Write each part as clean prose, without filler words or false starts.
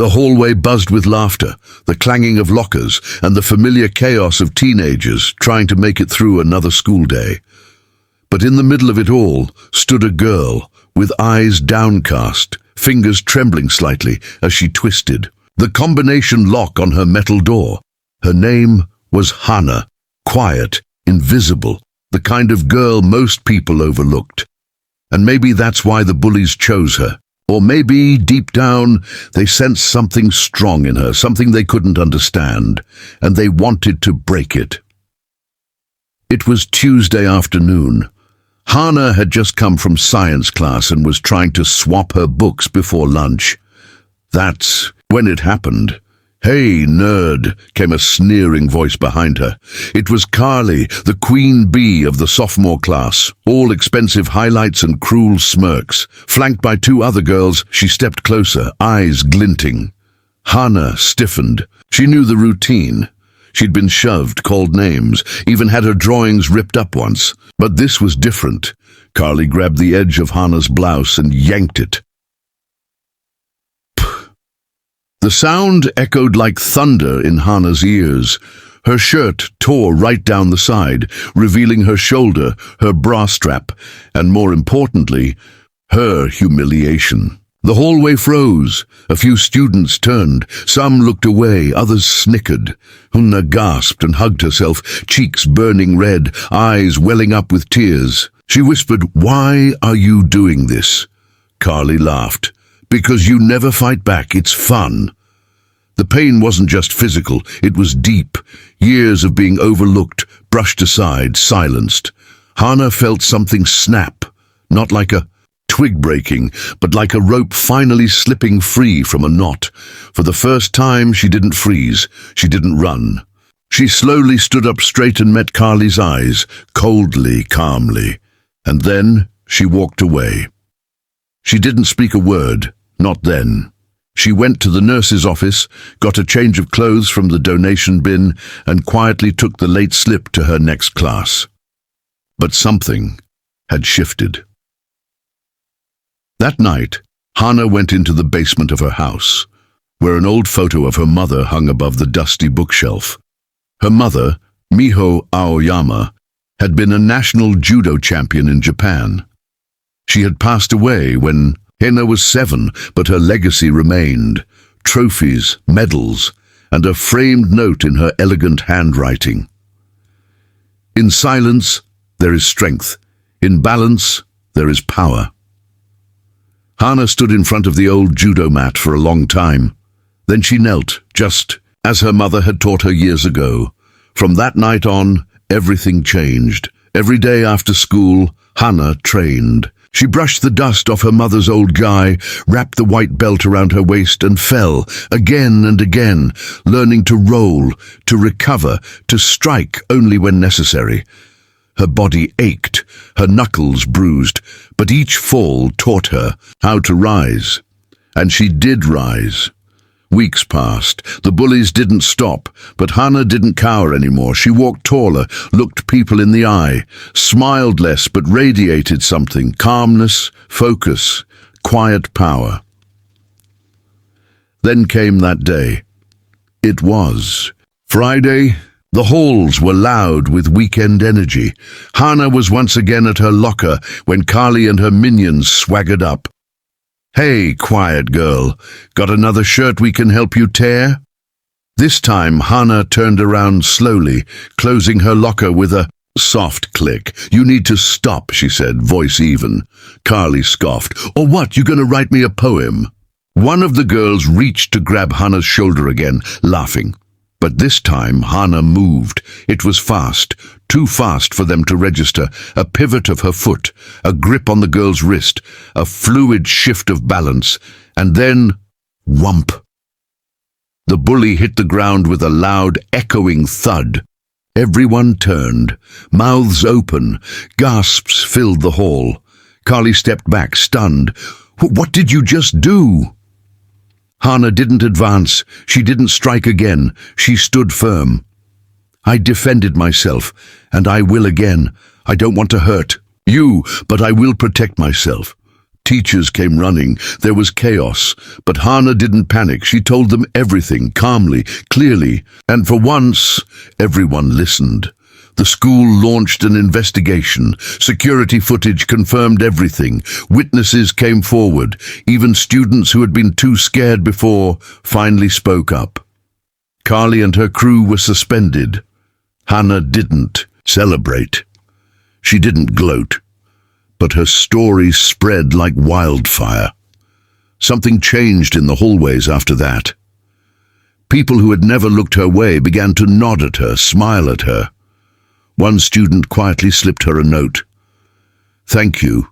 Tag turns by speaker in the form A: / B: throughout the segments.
A: The hallway buzzed with laughter, the clanging of lockers, and the familiar chaos of teenagers trying to make it through another school day. But in the middle of it all stood a girl, with eyes downcast, fingers trembling slightly as she twisted the combination lock on her metal door. Her name was Hana, quiet, invisible, the kind of girl most people overlooked. And maybe that's why the bullies chose her. Or maybe, deep down, they sensed something strong in her, something they couldn't understand, and they wanted to break it. It was Tuesday afternoon. Hana had just come from science class and was trying to swap her books before lunch. That's when it happened. "Hey, nerd," came a sneering voice behind her. It was Carly, the queen bee of the sophomore class, all expensive highlights and cruel smirks. Flanked by two other girls, she stepped closer, eyes glinting. Hana stiffened. She knew the routine. She'd been shoved, called names, even had her drawings ripped up once. But this was different. Carly grabbed the edge of Hana's blouse and yanked it. The sound echoed like thunder in Hana's ears. Her shirt tore right down the side, revealing her shoulder, her bra strap, and more importantly, her humiliation. The hallway froze. A few students turned. Some looked away, others snickered. Hana gasped and hugged herself, cheeks burning red, eyes welling up with tears. She whispered, "Why are you doing this?" Carly laughed. "Because you never fight back, it's fun." The pain wasn't just physical, it was deep. Years of being overlooked, brushed aside, silenced. Hana felt something snap, not like a twig breaking, but like a rope finally slipping free from a knot. For the first time, she didn't freeze, she didn't run. She slowly stood up straight and met Carly's eyes, coldly, calmly. And then she walked away. She didn't speak a word, not then. She went to the nurse's office, got a change of clothes from the donation bin, and quietly took the late slip to her next class. But something had shifted. That night, Hana went into the basement of her house, where an old photo of her mother hung above the dusty bookshelf. Her mother, Miho Aoyama, had been a national judo champion in Japan. She had passed away when Hana was 7, but her legacy remained. Trophies, medals, and a framed note in her elegant handwriting. In silence, there is strength. In balance, there is power. Hana stood in front of the old judo mat for a long time. Then she knelt, just as her mother had taught her years ago. From that night on, everything changed. Every day after school, Hana trained. She brushed the dust off her mother's old gi, wrapped the white belt around her waist and fell, again and again, learning to roll, to recover, to strike only when necessary. Her body ached, her knuckles bruised, but each fall taught her how to rise. And she did rise. Weeks passed. The bullies didn't stop, but Hana didn't cower anymore. She walked taller, looked people in the eye, smiled less but radiated something, calmness, focus, quiet power. Then came that day. It was Friday. The halls were loud with weekend energy. Hana was once again at her locker when Carly and her minions swaggered up. "Hey, quiet girl, got another shirt we can help you tear?" This time Hana turned around slowly, closing her locker with a soft click. "You need to stop," she said, voice even. Carly scoffed. "Or what, you gonna write me a poem?" One of the girls reached to grab Hana's shoulder again, laughing. But this time Hana moved. It was fast, too fast for them to register. A pivot of her foot, a grip on the girl's wrist, a fluid shift of balance, and then whump. The bully hit the ground with a loud, echoing thud. Everyone turned, mouths open, gasps filled the hall. Carly stepped back, stunned. "What did you just do?" Hana didn't advance. She didn't strike again. She stood firm. "I defended myself, and I will again. I don't want to hurt you, but I will protect myself. Teachers came running. There was chaos. But Hana didn't panic. She told them everything, calmly, clearly. And for once, everyone listened. The school launched an investigation. Security footage confirmed everything. Witnesses came forward. Even students who had been too scared before finally spoke up. Carly and her crew were suspended. Hana didn't celebrate. She didn't gloat. But her story spread like wildfire. Something changed in the hallways after that. People who had never looked her way began to nod at her, smile at her. One student quietly slipped her a note. "Thank you.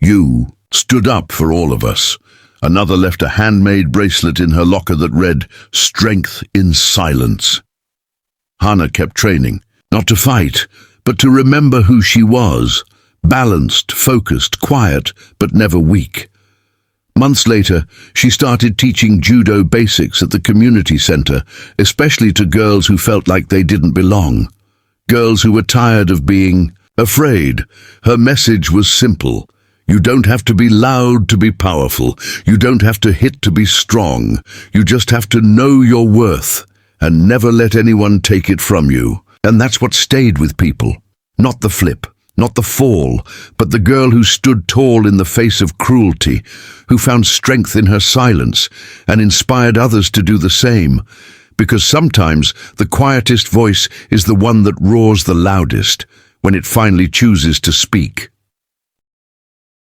A: You stood up for all of us." Another left a handmade bracelet in her locker that read, "Strength in silence." Hana kept training, not to fight, but to remember who she was. Balanced, focused, quiet, but never weak. Months later, she started teaching judo basics at the community center, especially to girls who felt like they didn't belong. Girls who were tired of being afraid. Her message was simple. You don't have to be loud to be powerful. You don't have to hit to be strong. You just have to know your worth and never let anyone take it from you. And that's what stayed with people. Not the flip, not the fall, but the girl who stood tall in the face of cruelty, who found strength in her silence and inspired others to do the same. Because sometimes the quietest voice is the one that roars the loudest when it finally chooses to speak.